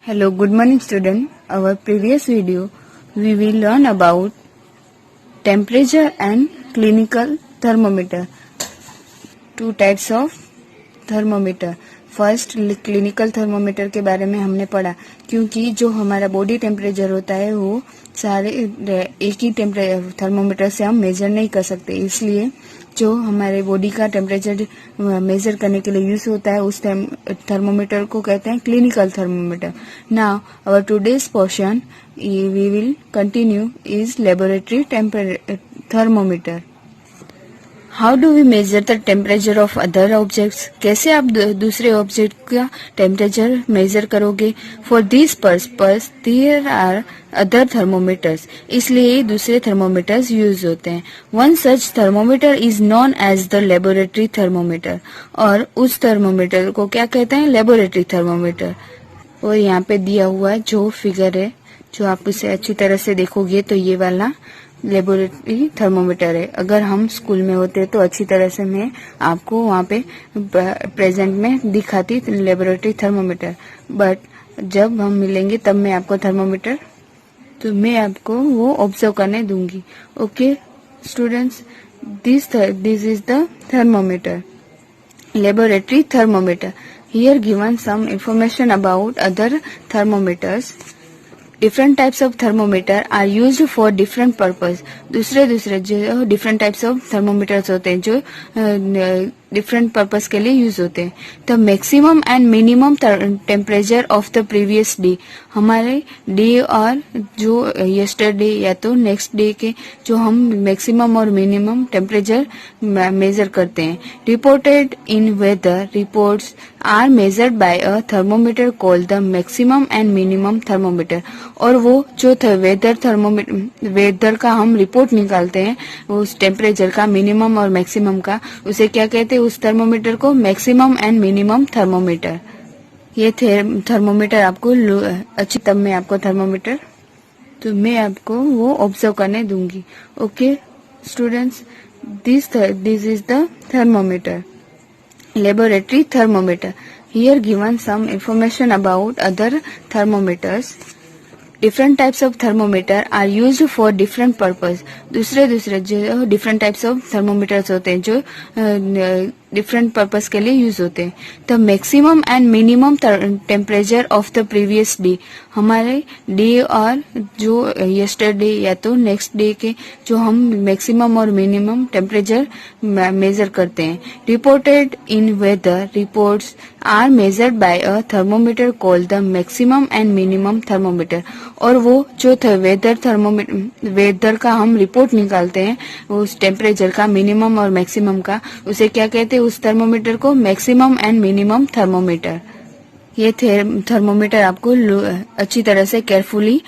Hello, good morning student. Our previous video we will learn about temperature and clinical thermometer. Two types of thermometer. First clinical thermometer के बारे में हमने पढ़ा, क्योंकि जो हमारा बॉडी टेम्परेचर होता है वो सारे एक ही थर्मोमीटर से हम मेजर नहीं कर सकते, इसलिए जो हमारे बॉडी का टेम्परेचर मेजर करने के लिए यूज होता है उस थर्मोमीटर को कहते हैं clinical thermometer. Now our today's portion we will continue is laboratory thermometer. How do we measure the temperature of other objects? कैसे आप दूसरे ऑब्जेक्ट का टेम्परेचर मेजर करोगे? For this purpose there are other thermometers, इसलिए दूसरे thermometers use होते हैं. One such thermometer is known as the laboratory thermometer, और उस थर्मोमीटर को क्या कहते हैं? Laboratory thermometer. और यहाँ पे दिया हुआ जो फिगर है, जो आप उसे अच्छी तरह से देखोगे तो ये वाला लेबोरेटरी थर्मोमीटर है. अगर हम स्कूल में होते तो अच्छी तरह से मैं आपको वहाँ पे प्रेजेंट में दिखाती लेबोरेटरी थर्मोमीटर, बट जब हम मिलेंगे तब मैं आपको थर्मोमीटर तो मैं आपको वो ऑब्जर्व करने दूंगी. Okay students, this is the thermometer, laboratory thermometer. Here given some information about other thermometers. Different types of thermometer are used for different purpose. दूसरे जो different types of thermometers होते हैं जो डिफरेंट पर्पस के लिए use होते हैं. The maximum and minimum temperature of the previous day, हमारे डे और जो यस्टरडे या तो नेक्स्ट डे के जो हम मैक्सिमम और मिनिमम टेम्परेचर मेजर करते हैं. Reported in weather reports are measured by a thermometer called the maximum and minimum thermometer. और वो जो वेदर का हम रिपोर्ट निकालते हैं उस टेम्परेचर का, मिनिमम और मैक्सिमम का, उसे क्या कहते हैं? उस थर्मोमीटर को मैक्सिमम एंड मिनिमम थर्मोमीटर. ये थर्मोमीटर आपको अच्छी, तब मैं आपको थर्मोमीटर तो मैं आपको वो ऑब्जर्व करने दूंगी. Okay students, this is the thermometer, laboratory thermometer. Here given some information about other thermometers. Different types of thermometer are used for different purpose. दूसरे जो डिफरेंट टाइप्स ऑफ थर्मोमीटर्स होते हैं जो डिफरेंट पर्पस के लिए use होते हैं. The maximum and minimum temperature of the previous day, हमारे डे और जो यस्टरडे या तो नेक्स्ट डे के जो हम मैक्सिमम और मिनिमम टेम्परेचर मेजर करते हैं. Reported in weather reports are measured by a thermometer called the maximum and minimum thermometer. और वो जो वेदर का हम रिपोर्ट निकालते हैं उस टेम्परेचर का, मिनिमम और मैक्सिमम का, उसे क्या कहते हैं? उस थर्मोमीटर को मैक्सिमम एंड मिनिमम थर्मोमीटर. ये थर्मोमीटर आपको अच्छी तरह से केयरफुली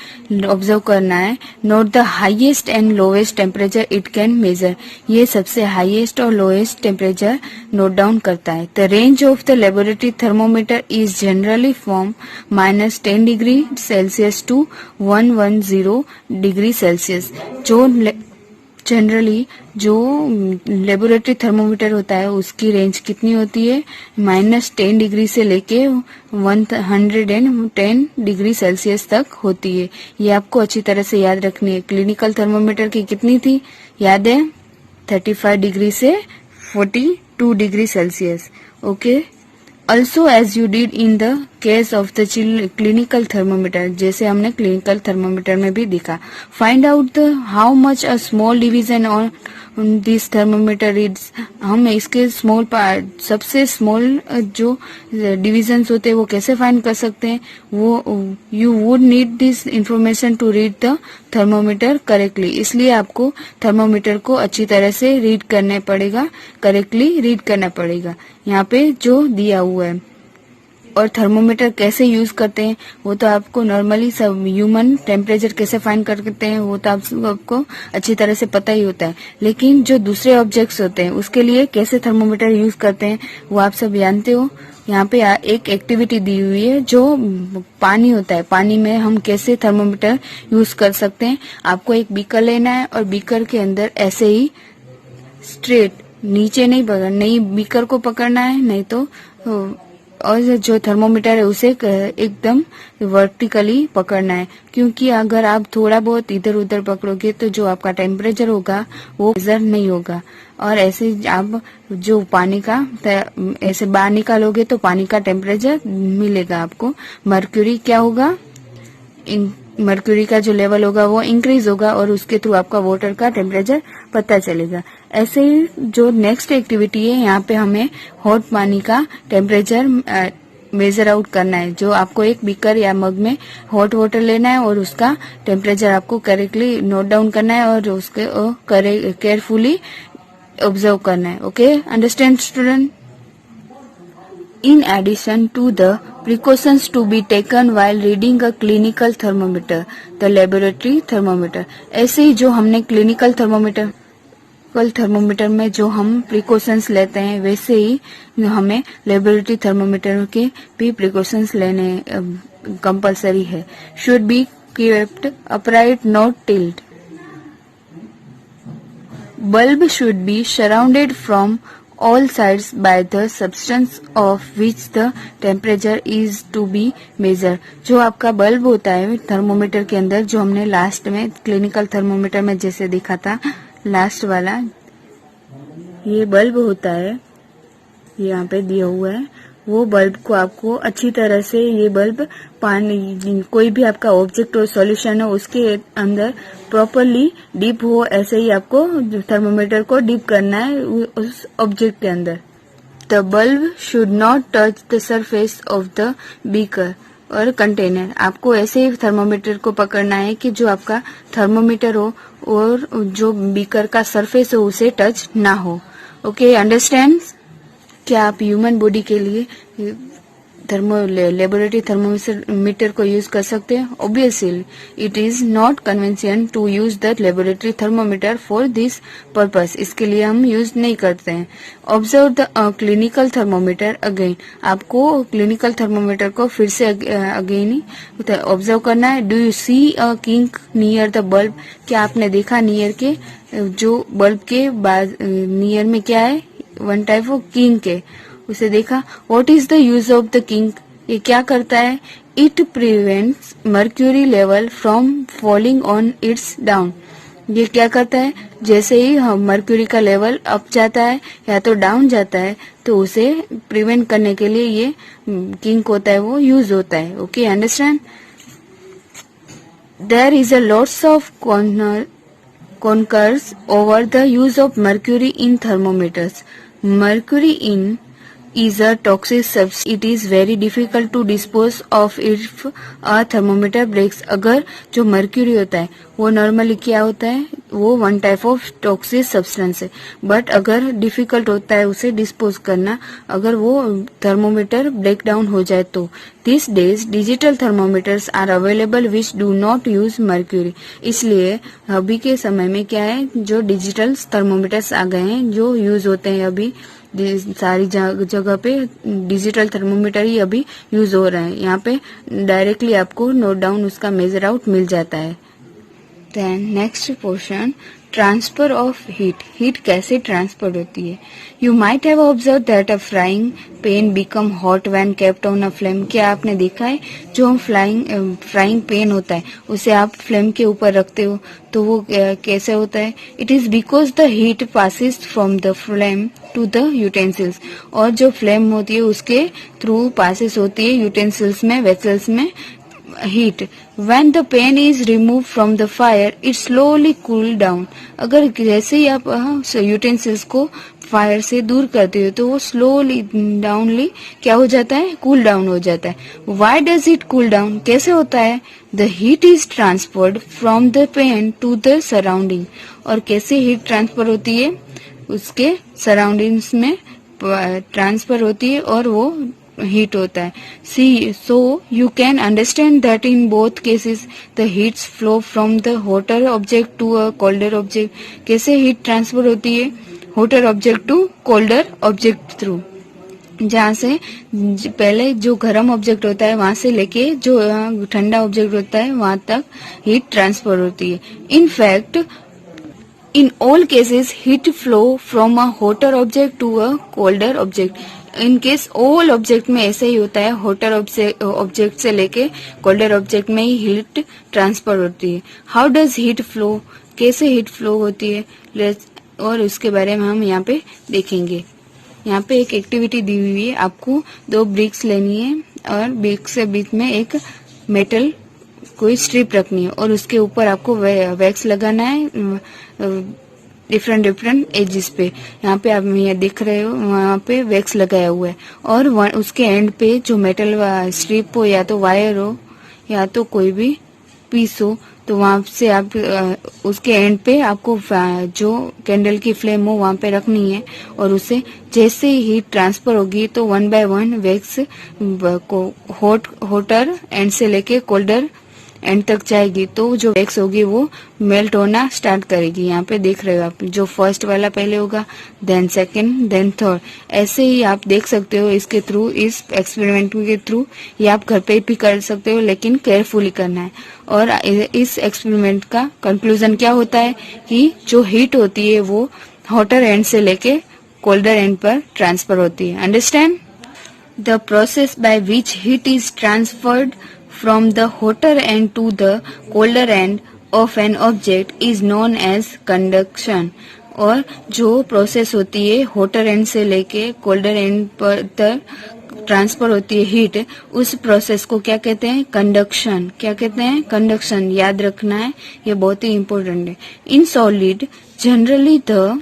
ऑब्जर्व करना है. Note the highest and lowest temperature it can measure, ये सबसे हाईएस्ट और लोएस्ट टेम्परेचर नोट डाउन करता है. The range of the laboratory thermometer is generally from -10 degree Celsius to 110 degree Celsius. जो जनरली जो laboratory thermometer होता है उसकी रेंज कितनी होती है? -10 डिग्री से लेके 110 डिग्री सेल्सियस तक होती है. ये आपको अच्छी तरह से याद रखनी है. क्लिनिकल थर्मोमीटर की कितनी थी? याद है? 35 डिग्री से 42 degree Celsius. Okay. Also as you did in the case of the clinical thermometer, जैसे हमने क्लिनिकल थर्मोमीटर में भी देखा. Find out how much a small division on this thermometer is. हम इसके स्मॉल पार्ट, सबसे स्मॉल जो डिविजन्स होते हैं वो कैसे फाइंड कर सकते हैं? वो you would need this information to read the thermometer correctly. इसलिए आपको थर्मोमीटर को अच्छी तरह से रीड करना पड़ेगा, करेक्टली रीड करना पड़ेगा. यहाँ पे जो दिया हुआ है. और थर्मोमीटर कैसे यूज करते हैं वो तो आपको नॉर्मली सब ह्यूमन टेम्परेचर कैसे फाइंड करते हैं वो तो आपको अच्छी तरह से पता ही होता है. लेकिन जो दूसरे ऑब्जेक्ट्स होते हैं उसके लिए कैसे थर्मोमीटर यूज करते हैं वो आप सब जानते हो. यहाँ पे एक एक्टिविटी दी हुई है जो पानी होता है, पानी में हम कैसे थर्मोमीटर यूज कर सकते हैं. आपको एक बीकर लेना है और बीकर के अंदर ऐसे ही स्ट्रेट नीचे नहीं बीकर को पकड़ना है, नहीं तो और जो थर्मोमीटर है उसे एकदम वर्टिकली पकड़ना है, क्योंकि अगर आप थोड़ा बहुत इधर उधर पकड़ोगे तो जो आपका टेम्परेचर होगा वो मेजर नहीं होगा। और ऐसे आप जो पानी का ऐसे बाहर निकालोगे तो पानी का टेम्परेचर मिलेगा आपको। मर्क्यूरी क्या होगा, मर्क्यूरी का जो लेवल होगा वो इंक्रीज होगा और उसके थ्रू आपका वाटर का टेम्परेचर पता चलेगा। ऐसे ही जो नेक्स्ट एक्टिविटी है, यहाँ पे हमें हॉट पानी का टेम्परेचर मेजर आउट करना है। जो आपको एक बीकर या मग में हॉट वाटर लेना है और उसका टेम्परेचर आपको करेक्टली नोट डाउन करना है और उसके केयरफुली ऑब्जर्व करना है। Okay, understand student? In addition to the precautions to be taken while reading a clinical thermometer, the laboratory thermometer, ऐसे ही जो हमने क्लिनिकल थर्मोमीटर में जो हम प्रिकॉशंस लेते हैं, वैसे ही हमें लेबोरेटरी थर्मोमीटर के भी प्रिकॉशंस लेने कंपलसरी है। Should be kept upright, not tilt. Bulb should be surrounded from all sides by the substance of which the temperature is to be measured. जो आपका बल्ब होता है थर्मोमीटर के अंदर, जो हमने लास्ट में क्लिनिकल थर्मोमीटर में जैसे देखा था, लास्ट वाला ये बल्ब होता है, यहाँ पे दिया हुआ है। वो बल्ब को आपको अच्छी तरह से, ये बल्ब पानी, कोई भी आपका ऑब्जेक्ट हो, सॉल्यूशन हो, उसके अंदर प्रॉपरली डिप हो, ऐसे ही आपको थर्मोमीटर को डिप करना है उस ऑब्जेक्ट के अंदर। The bulb should not touch the surface of the beaker और कंटेनर। आपको ऐसे ही थर्मोमीटर को पकड़ना है कि जो आपका थर्मोमीटर हो और जो बीकर का सरफेस हो उसे टच ना हो। Okay, understand? क्या आप ह्यूमन बॉडी के लिए लेबोरेटरी थर्मोमीटर को यूज कर सकते हैं? Obviously it is not convention to use the laboratory thermometer for this purpose. इसके लिए हम यूज नहीं करते हैं। Observe the clinical thermometer again. आपको क्लिनिकल थर्मोमीटर को फिर से अगेन ऑब्जर्व करना है। Do you see a kink near the bulb? क्या आपने देखा नियर के, जो बल्ब के बाद नियर में क्या है, वन टाइप ऑफ किंक है, उसे देखा। What is the use of the kink? ये क्या करता है? It prevents mercury level from falling on it's down. ये क्या करता है? जैसे ही हम मर्क्यूरी का लेवल अप जाता है या तो डाउन जाता है, तो उसे प्रिवेंट करने के लिए ये किंक होता है, वो यूज होता है। Okay, understand? There is a lots of concurs over the use of mercury in thermometers. Mercury is a toxic substance. It is very difficult to dispose of if a thermometer breaks. अगर जो mercury होता है वो normally क्या होता है, वो one type of toxic substance है, बट अगर डिफिकल्ट होता है उसे डिस्पोज करना अगर वो थर्मोमीटर ब्रेक डाउन हो जाए तो। This days digital thermometers are available which do not use mercury. इसलिए अभी के समय में क्या है, जो डिजिटल थर्मोमीटर्स आ गए हैं जो यूज होते हैं, अभी सारी जगह पे डिजिटल थर्मोमीटर ही अभी यूज हो रहे हैं। यहाँ पे डायरेक्टली आपको नोट डाउन उसका मेजर आउट मिल जाता है। Then next portion, transfer of heat. Heat कैसे ट्रांसफर होती है? You might have observe that a frying pan become hot when kept on a flame. क्या आपने देखा है, जो हम फ्राइंग पेन होता है उसे आप फ्लेम के ऊपर रखते हो तो वो कैसे होता है? It is because the heat passes from the flame to the utensils. और जो फ्लेम होती है उसके थ्रू पासिस होती है यूटेंसिल्स में, वेसल्स में heat. When the pan is removed from the fire, it slowly cool down. अगर जैसे ही आप यूटेंसिल्स को फायर से दूर करते हो तो वो स्लोली डाउनली क्या हो जाता है, कूल डाउन हो जाता है। Why does it cool down? कैसे होता है? The heat is transferred from the pan to the surrounding. और कैसे हीट ट्रांसफर होती है? उसके सराउंडिंग्स में ट्रांसफर होती है और वो हीट होता है। See so you can understand that in both cases the heats flow from the hotter object to a colder object. कैसे हीट ट्रांसफर होती है? Hotter object to colder object through. जहाँ से पहले जो गर्म ऑब्जेक्ट होता है वहां से लेके जो ठंडा ऑब्जेक्ट होता है वहां तक हीट ट्रांसफर होती है। In fact In all cases, heat flow from a hotter object to a colder object. In case all object में ऐसे ही होता है, होटर ऑब्जेक्ट से लेके कोल्डर ऑब्जेक्ट में ही हीट ट्रांसफर होती है. हाउ डज हीट फ्लो, कैसे हीट फ्लो होती है, और उसके बारे में हम यहाँ पे देखेंगे. यहाँ पे एक एक्टिविटी दी हुई है, आपको 2 ब्रिक्स लेनी है और ब्रिक्स के बीच में एक मेटल कोई स्ट्रिप रखनी है और उसके ऊपर आपको वैक्स लगाना है डिफरेंट एजिस पे. यहाँ पे आप ये देख रहे हो, वहाँ पे वैक्स लगाया हुआ है और उसके एंड पे जो मेटल स्ट्रिप हो, या तो वायर हो या तो कोई भी पीस हो, तो वहां से आप उसके एंड पे आपको जो कैंडल की फ्लेम हो वहां पे रखनी है और उसे जैसे ही हीट ट्रांसफर होगी तो 1 बाय 1 वैक्स को होटर एंड से लेके कोल्डर एंड तक जाएगी, तो जो वैक्स होगी वो मेल्ट होना स्टार्ट करेगी. यहाँ पे देख रहे हो आप, जो फर्स्ट वाला पहले होगा, देन सेकंड, देन थर्ड. ऐसे ही आप देख सकते हो इसके थ्रू, इस एक्सपेरिमेंट के थ्रू. ये आप घर पे भी कर सकते हो लेकिन केयरफुली करना है. और इस एक्सपेरिमेंट का कंक्लूजन क्या होता है कि जो हीट होती है वो हॉटर एंड से लेके कोल्डर एंड पर ट्रांसफर होती है. Understand? The process by which heat is transferred from the hotter end to the colder end of an object is known as conduction. और जो प्रोसेस होती है होटर एंड से लेके कोल्डर एंड पर तक ट्रांसफर होती है हीट, उस प्रोसेस को क्या कहते हैं? कंडक्शन. क्या कहते हैं? कंडक्शन. याद रखना है, ये बहुत ही इम्पोर्टेंट है. In solid generally the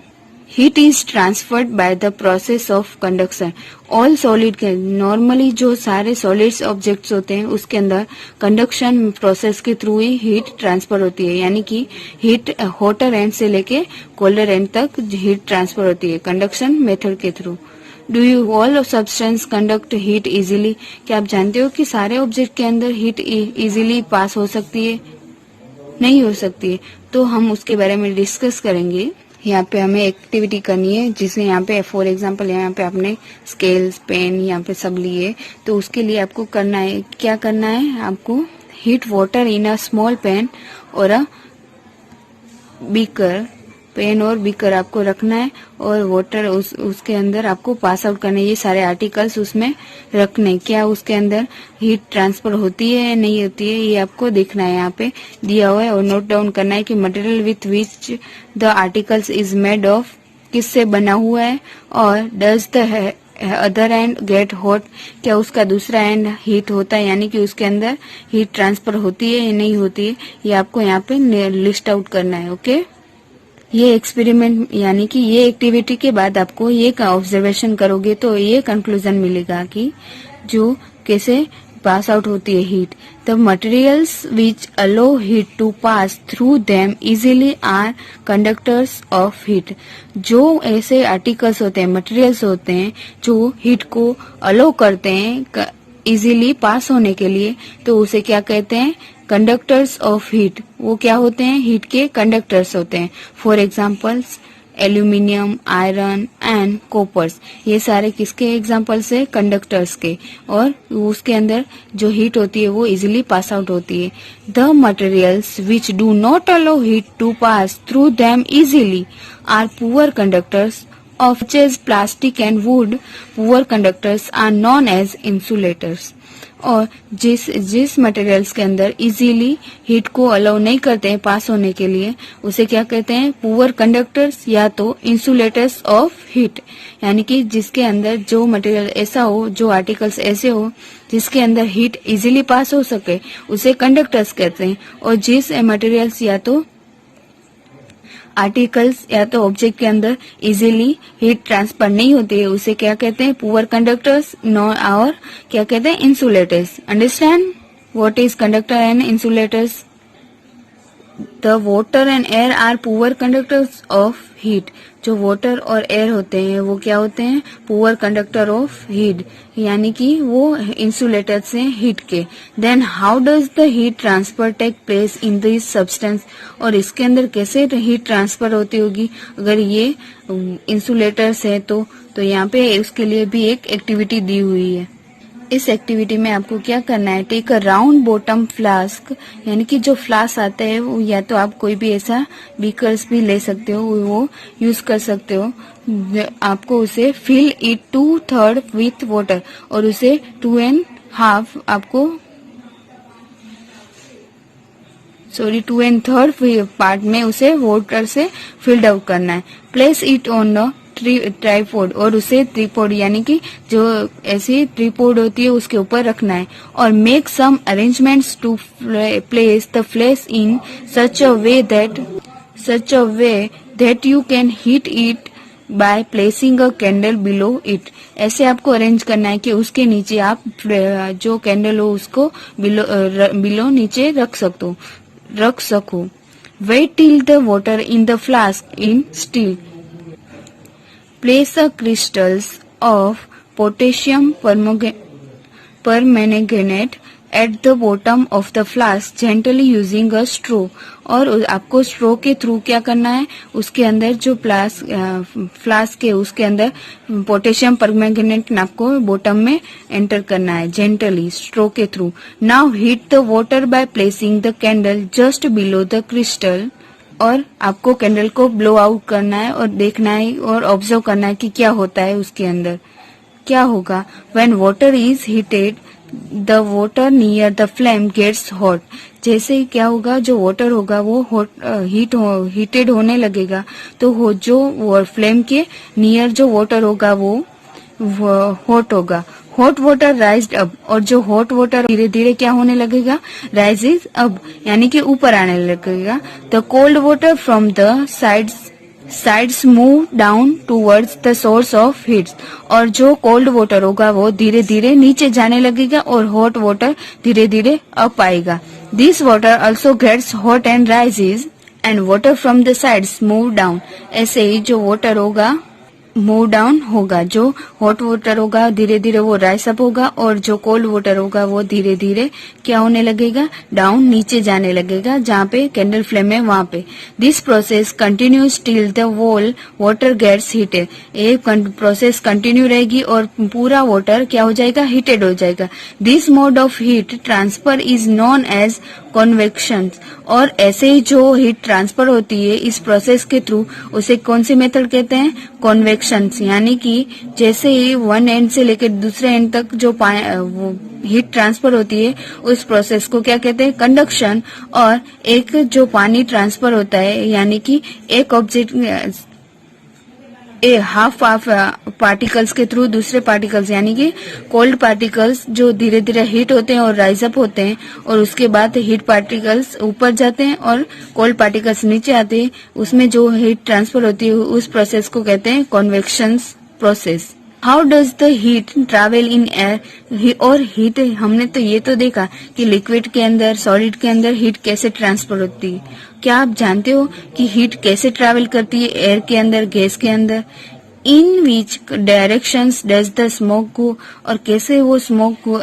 heat is transferred by the process of conduction. All solid के नॉर्मली जो सारे सॉलिड्स ऑब्जेक्ट्स होते हैं उसके अंदर कंडक्शन प्रोसेस के थ्रू ही हीट ट्रांसफर होती है. यानी कि हीट हॉटर एंड से लेके कोल्डर एंड तक हीट ट्रांसफर होती है कंडक्शन मेथड के through. Do you all substance conduct heat easily? क्या आप जानते हो कि सारे ऑब्जेक्ट के अंदर हीट इजीली पास हो सकती है? नहीं हो सकती है. तो हम उसके बारे में डिस्कस करेंगे. यहाँ पे हमें एक्टिविटी करनी है जिसमें यहाँ पे फॉर एग्जांपल यहाँ पे आपने स्केल्स, पेन यहाँ पे सब लिए, तो उसके लिए आपको करना है, क्या करना है आपको? Heat water in a small pan और अ बीकर. पेन और बीकर आपको रखना है और वाटर उसके अंदर आपको पास आउट करना है. ये सारे आर्टिकल्स उसमें रखने. क्या उसके अंदर हीट ट्रांसफर होती है या नहीं होती है, ये आपको देखना है. यहाँ पे दिया हुआ है और नोट डाउन करना है कि material with which the articles is made of, किससे बना हुआ है, और does the other and get hot, क्या उसका दूसरा एंड हीट होता है, यानी कि उसके अंदर हीट ट्रांसफर होती है या नहीं होती है, ये आपको यहाँ पे लिस्ट आउट करना है. ओके. ये एक्सपेरिमेंट यानी कि ये एक्टिविटी के बाद आपको ये ऑब्जर्वेशन करोगे तो ये कंक्लूजन मिलेगा कि जो कैसे पास आउट होती है heat. The materials which allow heat to pass through them easily are conductors of heat. जो ऐसे आर्टिकल्स होते हैं, मटेरियल्स होते हैं जो हीट को अलो करते हैं इजीली पास होने के लिए, तो उसे क्या कहते हैं? Conductors of heat. वो क्या होते हैं? हीट के कंडक्टर्स होते हैं. For examples aluminium, iron and coppers. ये सारे किसके एग्जाम्पल्स है? कंडक्टर्स के. और उसके अंदर जो हीट होती है वो इजीली पास आउट होती है. The materials which do not allow heat to pass through them easily are poor conductors of such as plastic and wood. Poor conductors are known as insulators. और जिस materials के अंदर easily heat को allow नहीं करते हैं पास होने के लिए, उसे क्या कहते हैं? पुअर कंडक्टर्स या तो इंसुलेटर्स ऑफ हीट. यानी कि जिसके अंदर जो मटेरियल ऐसा हो, जो आर्टिकल्स ऐसे हो जिसके अंदर हीट इजीली पास हो सके, उसे कंडक्टर्स कहते हैं. और जिस मटेरियल्स या तो आर्टिकल्स या तो ऑब्जेक्ट के अंदर इजीली हीट ट्रांसफर नहीं होती है, उसे क्या कहते हैं? Poor conductors. और क्या कहते हैं? Insulators. Understand what is conductor and insulators? The water and air are poor conductors of heat. जो वाटर और एयर होते हैं वो क्या होते हैं? पुअर कंडक्टर ऑफ हीट, यानी कि वो इंसुलेटर्स हैं हीट के. Then how does the heat transfer take place in this substance. और इसके अंदर कैसे हीट ट्रांसफर होती होगी अगर ये इंसुलेटर्स है तो यहाँ पे उसके लिए भी एक एक्टिविटी दी हुई है. इस एक्टिविटी में आपको क्या करना है, take a round bottom flask, यानी कि जो फ्लास्क आता है वो या तो आप कोई भी ऐसा बीकर्स भी ले सकते हो, वो यूज कर सकते हो। आपको उसे फिल इट 2/3 विथ वाटर, और उसे 2.5 आपको 2.3 पार्ट में उसे वाटर से फिल्ड आउट करना है। Place it on the tripod, और उसे ट्रिपॉड यानी कि जो ऐसी ट्रिपॉड होती है उसके ऊपर रखना है। और make some arrangements to place the flash in such a way that you can heat it by placing a candle below it. ऐसे आपको अरेंज करना है कि उसके नीचे आप जो कैंडल हो उसको बिलो नीचे रख सको। Wait till the water in the flask in still. Place the crystals of potassium permanganate at the bottom of the flask gently using a straw। और आपको स्ट्रो के थ्रू क्या करना है, उसके अंदर जो फ्लास्क है उसके अंदर पोटेशियम परमैंगनेट आपको बॉटम में एंटर करना है जेंटली स्ट्रो के through. Now heat the water by placing the candle just below the crystal. और आपको कैंडल को ब्लो आउट करना है और देखना है और ऑब्जर्व करना है कि क्या होता है उसके अंदर, क्या होगा। When water is heated the water near the flame gets hot. जैसे ही क्या होगा, जो वाटर होगा वो हीटेड होने लगेगा, तो जो फ्लेम के नियर जो वाटर होगा वो हॉट होगा। हॉट वाटर राइज्ड अप, और जो हॉट वाटर धीरे धीरे क्या होने लगेगा, राइजेज अप यानी कि ऊपर आने लगेगा। The cold water from the sides move down towards the source of heat. और जो कोल्ड वाटर होगा वो धीरे धीरे नीचे जाने लगेगा और हॉट वाटर धीरे धीरे अप आएगा। This water also gets hot and rises and water from the sides move down. ऐसे ही जो वाटर होगा मूव डाउन होगा, जो हॉट वाटर होगा धीरे धीरे वो राइस अप होगा, और जो कोल्ड वाटर होगा वो धीरे धीरे क्या होने लगेगा, डाउन नीचे जाने लगेगा, जहाँ पे कैंडल फ्लेम है वहां पे। This process continues till the whole water gets heated. ये प्रोसेस कंटिन्यू रहेगी और पूरा वाटर क्या हो जाएगा, हीटेड हो जाएगा। This mode of heat transfer is known as convection. और ऐसे ही जो हीट ट्रांसफर होती है इस प्रोसेस के थ्रू, उसे कौन सी मेथड कहते हैं, कन्वेक्शन। यानी कि जैसे ही वन एंड से लेकर दूसरे एंड तक जो हीट ट्रांसफर होती है उस प्रोसेस को क्या कहते हैं, कंडक्शन। और एक जो पानी ट्रांसफर होता है यानी कि एक ऑब्जेक्ट हाफ पार्टिकल्स के थ्रू दूसरे पार्टिकल्स यानी कि कोल्ड पार्टिकल्स जो धीरे धीरे हीट होते हैं और राइज अप होते हैं, और उसके बाद हीट पार्टिकल्स ऊपर जाते हैं और कोल्ड पार्टिकल्स नीचे आते हैं, उसमें जो हीट ट्रांसफर होती है उस प्रोसेस को कहते हैं convection process. How does the heat travel in air. और हीट हमने तो ये तो देखा कि लिक्विड के अंदर, सॉलिड के अंदर हीट कैसे ट्रांसफर होती है। क्या आप जानते हो कि हीट कैसे ट्रेवल करती है एयर के अंदर, गैस के अंदर। इन विच डायरेक्शंस डज द स्मोक गो। और कैसे वो स्मोक को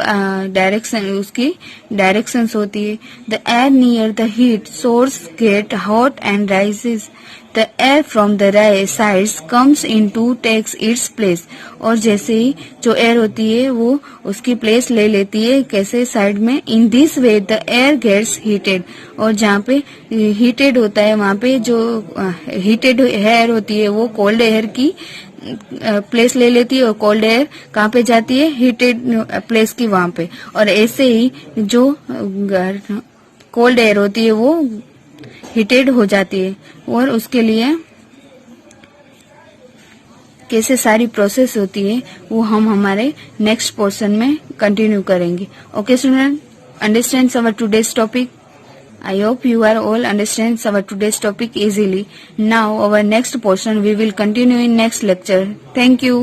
डायरेक्शन, उसकी डायरेक्शंस होती है। The air near the heat source get hot and rises. The air from the sides comes into takes its place। और जैसे ही जो एयर होती है वो उसकी प्लेस ले लेती है कैसे, साइड में। In this way the air gets heated। और जहाँ पे हीटेड होता है वहाँ पे जो हीटेड एयर होती है वो कोल्ड एयर की प्लेस ले लेती है, और कोल्ड एयर कहाँ पे जाती है, हीटेड प्लेस की वहाँ पे। और ऐसे ही जो कोल्ड एयर होती है वो हीटेड हो जाती है। और उसके लिए कैसे सारी प्रोसेस होती है वो हम हमारे नेक्स्ट पोर्शन में कंटिन्यू करेंगे। Okay student, understands our today's topic. I hope you are all understands our today's topic easily. Now our next portion we will continue in next lecture. Thank you.